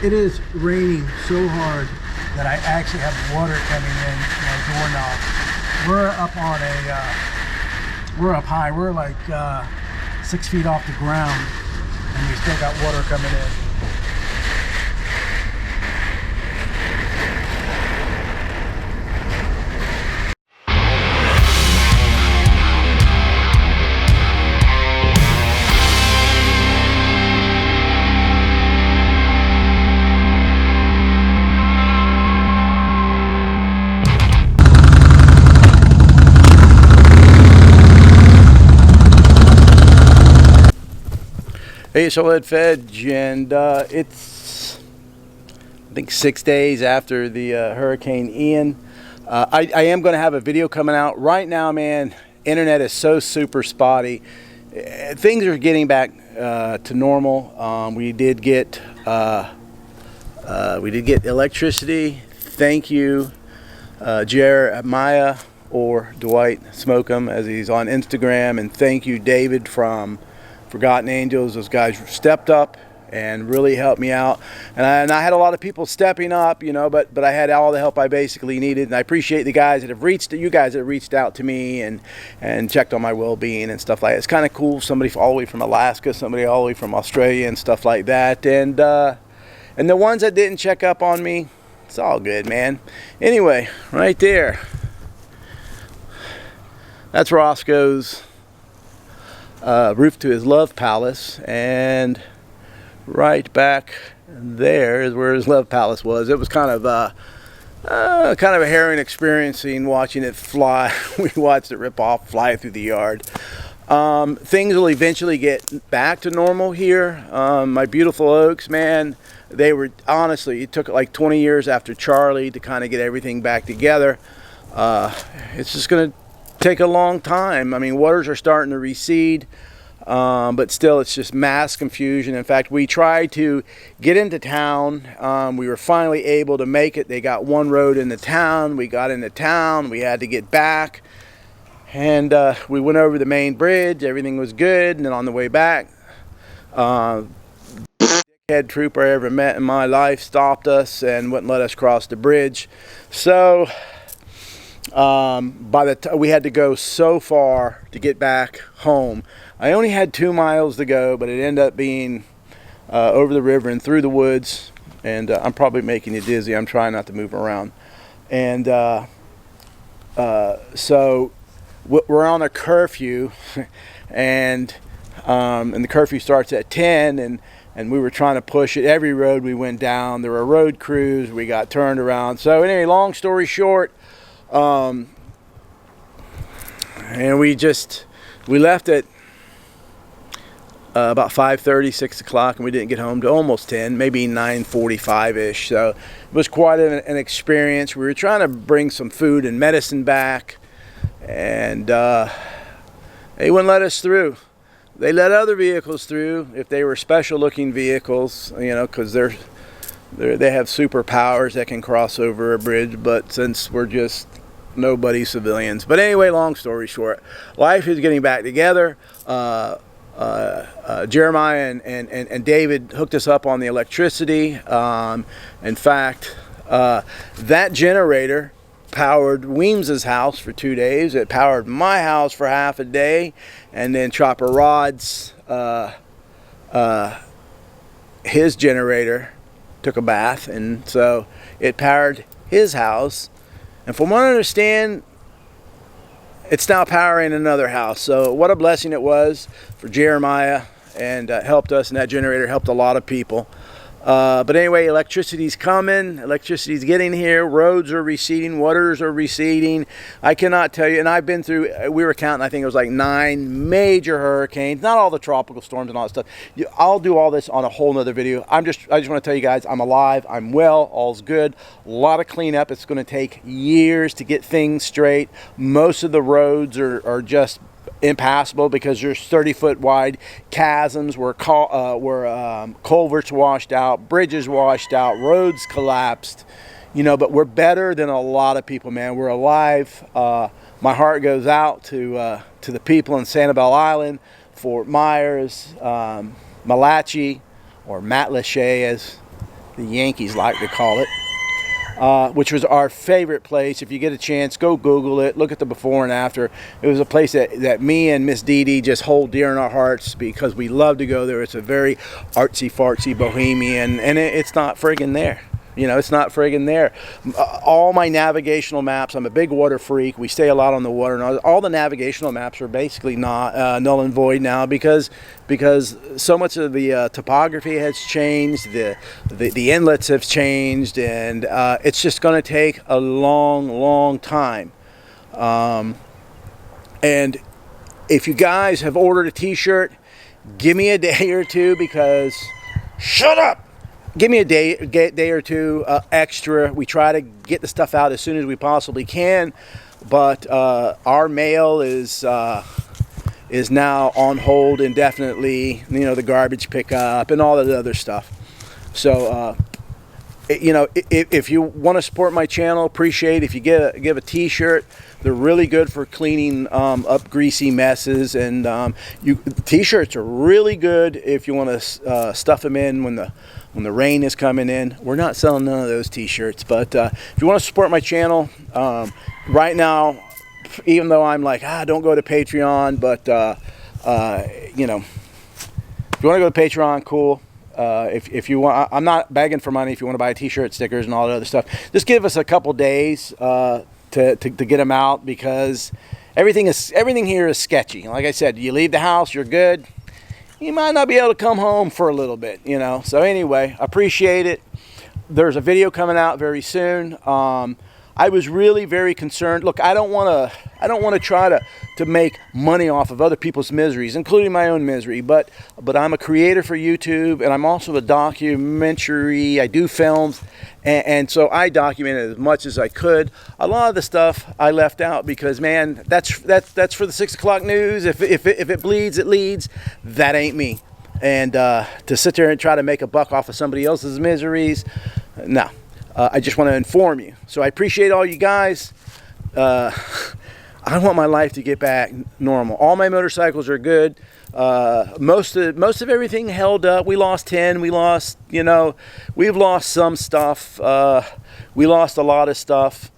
It is raining so hard that I actually have water coming in my doorknob. We're up on we're up high. We're like 6 feet off the ground, and we still got water coming in. Hey, SHOVELHEADFFEJ, and it's I think 6 days after the Hurricane Ian. I am going to have a video coming out right now, man. Internet is so super spotty. Things are getting back to normal. We did get electricity. Thank you, Jeremiah, or Dwight Smokem, as he's on Instagram, and thank you, David from Forgotten Angels. Those guys stepped up and really helped me out, and I had a lot of people stepping up, you know, but I had all the help I basically needed, and I appreciate the guys that have reached out to me and checked on my well-being and stuff like that. It's kind of cool. Somebody all the way from Alaska, somebody all the way from Australia and stuff like that, and the ones that didn't check up on me, it's all good, man. Anyway, right there, that's Roscoe's roof to his love palace, and right back there is where his love palace was. It was kind of a harrowing experience watching it fly. We watched it rip off, fly through the yard. Things will eventually get back to normal here. My beautiful oaks, man, they were, honestly, it took like 20 years after Charlie to kind of get everything back together. It's just going to take a long time. I mean, waters are starting to recede, but still it's just mass confusion. In fact, we tried to get into town. We were finally able to make it. They got one road into town. We got into town. We had to get back, and we went over the main bridge. Everything was good, and then on the way back, head trooper I ever met in my life stopped us and wouldn't let us cross the bridge. So by the time we had to go so far to get back home, I only had 2 miles to go, but it ended up being over the river and through the woods, and I'm probably making you dizzy. I'm trying not to move around, and so we're on a curfew, and the curfew starts at 10, and we were trying to push it. Every road we went down, there were road crews. We got turned around. So anyway, long story short, and we left at about 5:30, 6 o'clock, and we didn't get home to almost 10, maybe 9:45-ish. So it was quite an experience. We were trying to bring some food and medicine back, and they wouldn't let us through. They let other vehicles through if they were special-looking vehicles, you know, because they have superpowers that can cross over a bridge. But since we're just nobody civilians. But anyway, long story short, life is getting back together. Jeremiah and David hooked us up on the electricity. In fact, that generator powered Weems's house for 2 days. It powered my house for half a day, and then Chopper Rod's his generator took a bath, and so it powered his house. And from what I understand, it's now powering another house. So what a blessing it was for Jeremiah, and helped us, and that generator helped a lot of people. But anyway, electricity's coming. Electricity's getting here. Roads are receding. Waters are receding. I cannot tell you. And I've been through, we were counting, I think it was like 9 major hurricanes. Not all the tropical storms and all that stuff. I'll do all this on a whole nother video. I just want to tell you guys, I'm alive. I'm well. All's good. A lot of cleanup. It's going to take years to get things straight. Most of the roads are just impassable because there's 30-foot wide chasms where culverts washed out, bridges washed out, roads collapsed, you know. But we're better than a lot of people, man. We're alive. My heart goes out to the people in Sanibel Island, Fort Myers, Malachi, or Matlacha, as the Yankees like to call it, which was our favorite place. If you get a chance, go Google it, look at the before and after. It was a place that me and Miss Dee Dee just hold dear in our hearts because we love to go there. It's a very artsy-fartsy bohemian, and it's not friggin' there. You know, it's not friggin' there. All my navigational maps, I'm a big water freak. We stay a lot on the water. And all the navigational maps are basically not null and void now because so much of the topography has changed, the inlets have changed, and it's just going to take a long time. And if you guys have ordered a t-shirt, give me a day or two because... Shut up! Give me a day or two extra. We try to get the stuff out as soon as we possibly can, but our mail is now on hold indefinitely. You know, the garbage pickup and all that other stuff. So, you know, if you want to support my channel, appreciate if you give a t-shirt. They're really good for cleaning up greasy messes, and t-shirts are really good if you want to stuff them in when the rain is coming in. We're not selling none of those t-shirts, but if you want to support my channel, right now, even though I'm like, don't go to Patreon, but you know, if you want to go to Patreon, cool. If you want, I'm not begging for money. If you want to buy t-shirt, stickers, and all that other stuff, just give us a couple days to get them out, because everything here is sketchy. Like I said, you leave the house, you're good. You might not be able to come home for a little bit, you know. So anyway, appreciate it. There's a video coming out very soon. I was really very concerned. Look, I don't want to try to make money off of other people's miseries, including my own misery. But I'm a creator for YouTube, and I'm also a documentary. I do films, and so I documented as much as I could. A lot of the stuff I left out because, man, that's for the 6 o'clock news. If it bleeds, it leads. That ain't me. And to sit there and try to make a buck off of somebody else's miseries, no. I just want to inform you. So I appreciate all you guys. I want my life to get back normal. All my motorcycles are good. Most of everything held up. We lost 10. We lost, you know, we've lost some stuff. We lost a lot of stuff.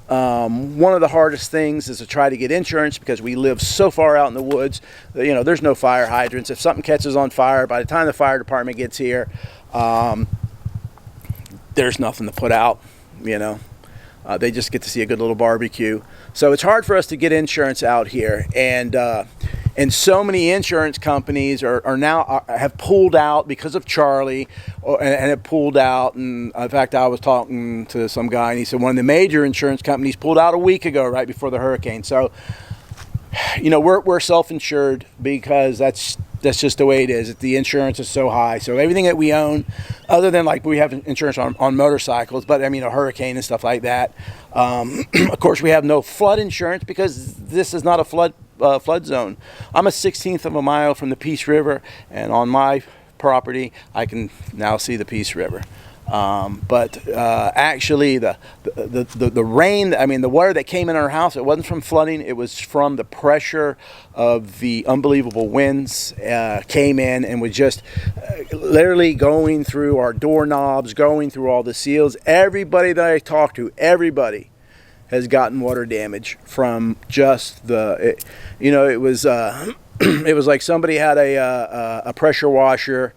One of the hardest things is to try to get insurance because we live so far out in the woods. You know, there's no fire hydrants. If something catches on fire, by the time the fire department gets here, there's nothing to put out, you know. They just get to see a good little barbecue. So it's hard for us to get insurance out here, and so many insurance companies are now have pulled out because of Charlie, and have pulled out. And in fact, I was talking to some guy, and he said one of the major insurance companies pulled out a week ago, right before the hurricane. So, you know, we're self-insured because that's just the way it is. The insurance is so high. So everything that we own, other than like we have insurance on motorcycles, but I mean a hurricane and stuff like that. Of course, we have no flood insurance because this is not a flood zone. I'm a 1/16 of a mile from the Peace River, and on my property, I can now see the Peace River. But actually the rain, I mean the water that came in our house, it wasn't from flooding, it was from the pressure of the unbelievable winds came in and was just literally going through our doorknobs, going through all the seals. Everybody that I talked to, everybody has gotten water damage from just you know, it was it was like somebody had a pressure washer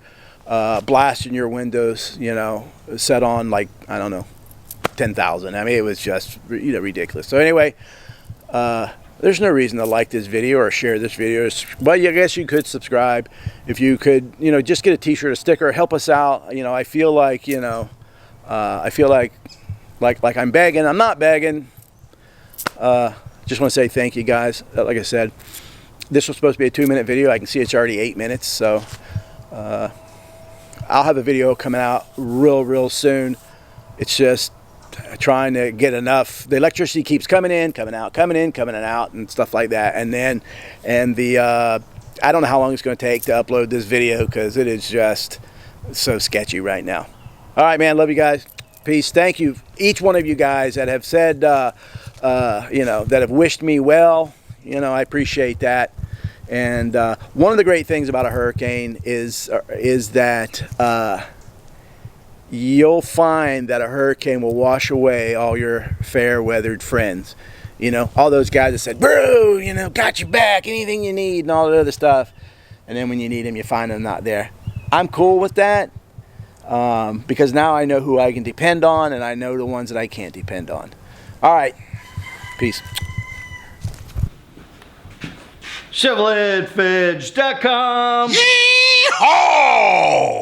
blasting your windows, you know, set on like, I don't know, 10,000. I mean, it was just, you know, ridiculous. So anyway, there's no reason to like this video or share this video. Well, I guess you could subscribe. If you could, you know, just get a t-shirt, a sticker, help us out. You know, I feel like, you know, I feel like I'm begging. I'm not begging. Just want to say thank you guys. Like I said, this was supposed to be a 2-minute video. I can see it's already 8 minutes. So, I'll have a video coming out real soon. It's just trying to get enough. The electricity keeps coming in, coming out, coming in, coming out, and stuff like that. And then, I don't know how long it's going to take to upload this video because it is just so sketchy right now. All right, man. Love you guys. Peace. Thank you, each one of you guys that have said, you know, that have wished me well. You know, I appreciate that. And one of the great things about a hurricane is that you'll find that a hurricane will wash away all your fair-weathered friends. You know, all those guys that said, bro, you know, got your back, anything you need, and all that other stuff. And then when you need them, you find them not there. I'm cool with that because now I know who I can depend on, and I know the ones that I can't depend on. All right. Peace. SHOVELHEADFFEJ.com. Yeehaw!